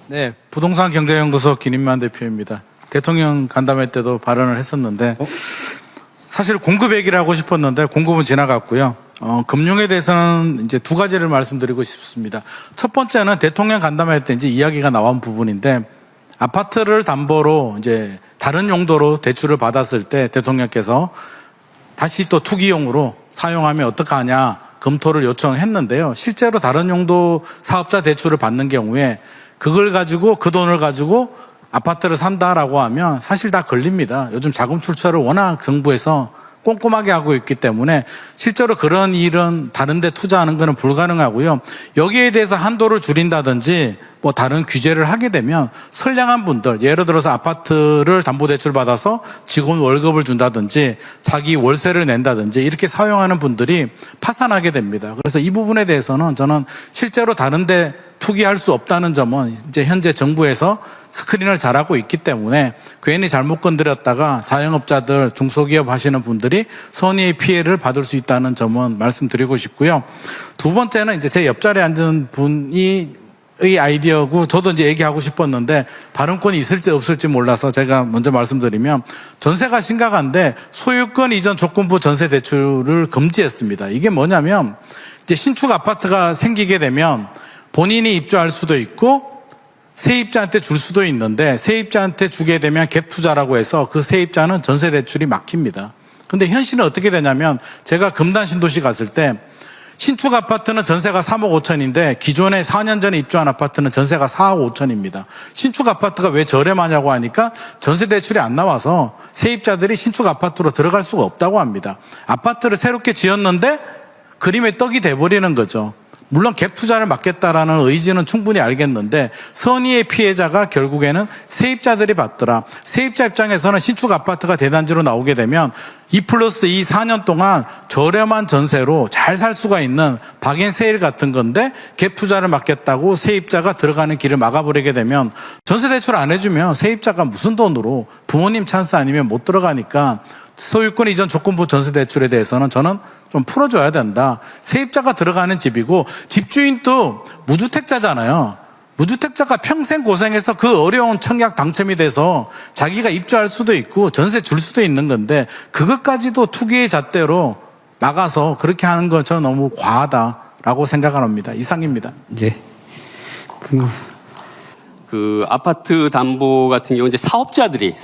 네, 부동산 경제연구소 김인만 대표입니다. 대통령 간담회 때도 발언을 했었는데 사실 공급 얘기를 하고 싶었는데 공급은 지나갔고요. 금융에 대해서는 이제 두 가지를 말씀드리고 싶습니다. 첫 번째는 대통령 간담회 때 이제 이야기가 나온 부분인데 아파트를 담보로 이제 다른 용도로 대출을 받았을 때 대통령께서 다시 또 투기용으로 사용하면 어떡하냐 검토를 요청했는데요. 실제로 다른 용도 사업자 대출을 받는 경우에 그걸 가지고 그 돈을 가지고 아파트를 산다라고 하면 사실 다 걸립니다. 요즘 자금 출처를 워낙 정부에서 꼼꼼하게 하고 있기 때문에 실제로 그런 일은 다른 데 투자하는 것은 불가능하고요. 여기에 대해서 한도를 줄인다든지 뭐 다른 규제를 하게 되면 선량한 분들, 예를 들어서 아파트를 담보대출 받아서 직원 월급을 준다든지 자기 월세를 낸다든지 이렇게 사용하는 분들이 파산하게 됩니다. 그래서 이 부분에 대해서는 저는 실제로 다른 데 투기할 수 없다는 점은 이제 현재 정부에서 스크린을 잘하고 있기 때문에 괜히 잘못 건드렸다가 자영업자들, 중소기업 하시는 분들이 손해의 피해를 받을 수 있다는 점은 말씀드리고 싶고요. 두 번째는 이제 제 옆자리에 앉은 분이 의 아이디어고 저도 이제 얘기하고 싶었는데 발언권이 있을지 없을지 몰라서 제가 먼저 말씀드리면 전세가 심각한데 소유권 이전 조건부 전세 대출을 금지했습니다. 이게 뭐냐면 이제 신축 아파트가 생기게 되면 본인이 입주할 수도 있고 세입자한테 줄 수도 있는데 세입자한테 주게 되면 갭 투자라고 해서 그 세입자는 전세 대출이 막힙니다. 근데 현실은 어떻게 되냐면 제가 금단 신도시 갔을 때 신축 아파트는 전세가 3억 5천인데 기존에 4년 전에 입주한 아파트는 전세가 4억 5천입니다. 신축 아파트가 왜 저렴하냐고 하니까 전세 대출이 안 나와서 세입자들이 신축 아파트로 들어갈 수가 없다고 합니다. 아파트를 새롭게 지었는데 그림의 떡이 돼버리는 거죠. 물론 갭 투자를 막겠다라는 의지는 충분히 알겠는데 선의의 피해자가 결국에는 세입자들이 받더라. 세입자 입장에서는 신축 아파트가 대단지로 나오게 되면 2+2 4년 동안 저렴한 전세로 잘 살 수가 있는 박앤세일 같은 건데 갭 투자를 막겠다고 세입자가 들어가는 길을 막아버리게 되면 전세 대출 안 해주면 세입자가 무슨 돈으로 부모님 찬스 아니면 못 들어가니까 소유권 이전 조건부 전세 대출에 대해서는 저는 좀 풀어줘야 된다. 세입자가 들어가는 집이고 집주인도 무주택자잖아요. 무주택자가 평생 고생해서 그 어려운 청약 당첨이 돼서 자기가 입주할 수도 있고 전세 줄 수도 있는 건데 그것까지도 투기의 잣대로 막아서 그렇게 하는 건 저는 너무 과하다라고 생각을 합니다. 이상입니다. 예. 그 아파트 담보 같은 경우 이제 사업자들이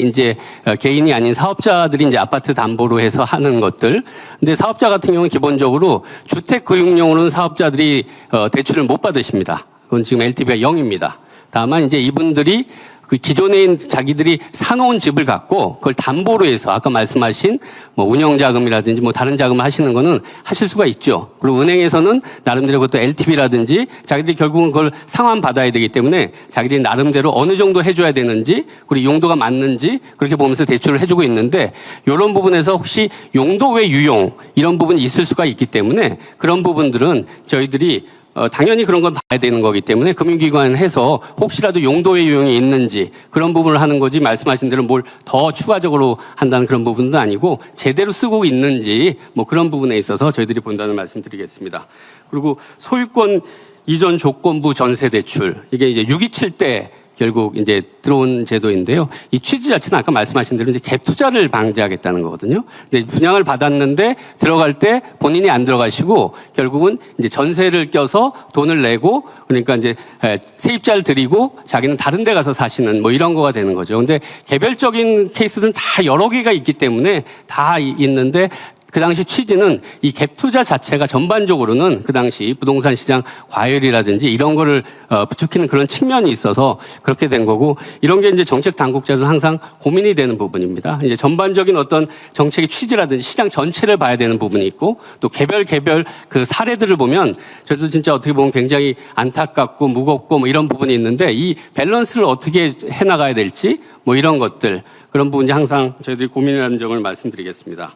이제 개인이 아닌 사업자들이 이제 아파트 담보로 해서 하는 것들. 근데 사업자 같은 경우는 기본적으로 주택 금융용으로는 사업자들이 대출을 못 받으십니다. 그건 지금 LTV가 0입니다. 다만 이제 이분들이 그 기존에 자기들이 사놓은 집을 갖고 그걸 담보로 해서 아까 말씀하신 뭐 운영자금이라든지 뭐 다른 자금을 하시는 거는 하실 수가 있죠. 그리고 은행에서는 나름대로 그것도 LTV라든지 자기들이 결국은 그걸 상환받아야 되기 때문에 자기들이 나름대로 어느 정도 해줘야 되는지 그리고 용도가 맞는지 그렇게 보면서 대출을 해주고 있는데 이런 부분에서 혹시 용도 외 유용 이런 부분이 있을 수가 있기 때문에 그런 부분들은 저희들이 당연히 그런 건 봐야 되는 거기 때문에 금융기관 해서 혹시라도 용도의 유형이 있는지 그런 부분을 하는 거지 말씀하신 대로 뭘 더 추가적으로 한다는 그런 부분도 아니고 제대로 쓰고 있는지 뭐 그런 부분에 있어서 저희들이 본다는 말씀 드리겠습니다. 그리고 소유권 이전 조건부 전세 대출 이게 이제 627 때 결국 이제 들어온 제도인데요. 이 취지 자체는 아까 말씀하신 대로 이제 갭 투자를 방지하겠다는 거거든요. 근데 분양을 받았는데 들어갈 때 본인이 안 들어가시고 결국은 이제 전세를 껴서 돈을 내고 그러니까 이제 세입자를 드리고 자기는 다른 데 가서 사시는 뭐 이런 거가 되는 거죠. 근데 개별적인 케이스들은 다 여러 개가 있기 때문에 다 있는데 그 당시 취지는 이 갭 투자 자체가 전반적으로는 그 당시 부동산 시장 과열이라든지 이런 거를 부추기는 그런 측면이 있어서 그렇게 된 거고 이런 게 이제 정책 당국자들은 항상 고민이 되는 부분입니다. 이제 전반적인 어떤 정책의 취지라든지 시장 전체를 봐야 되는 부분이 있고 또 개별 그 사례들을 보면 저도 진짜 어떻게 보면 굉장히 안타깝고 무겁고 뭐 이런 부분이 있는데 이 밸런스를 어떻게 해나가야 될지 뭐 이런 것들 그런 부분이 항상 저희들이 고민하는 점을 말씀드리겠습니다.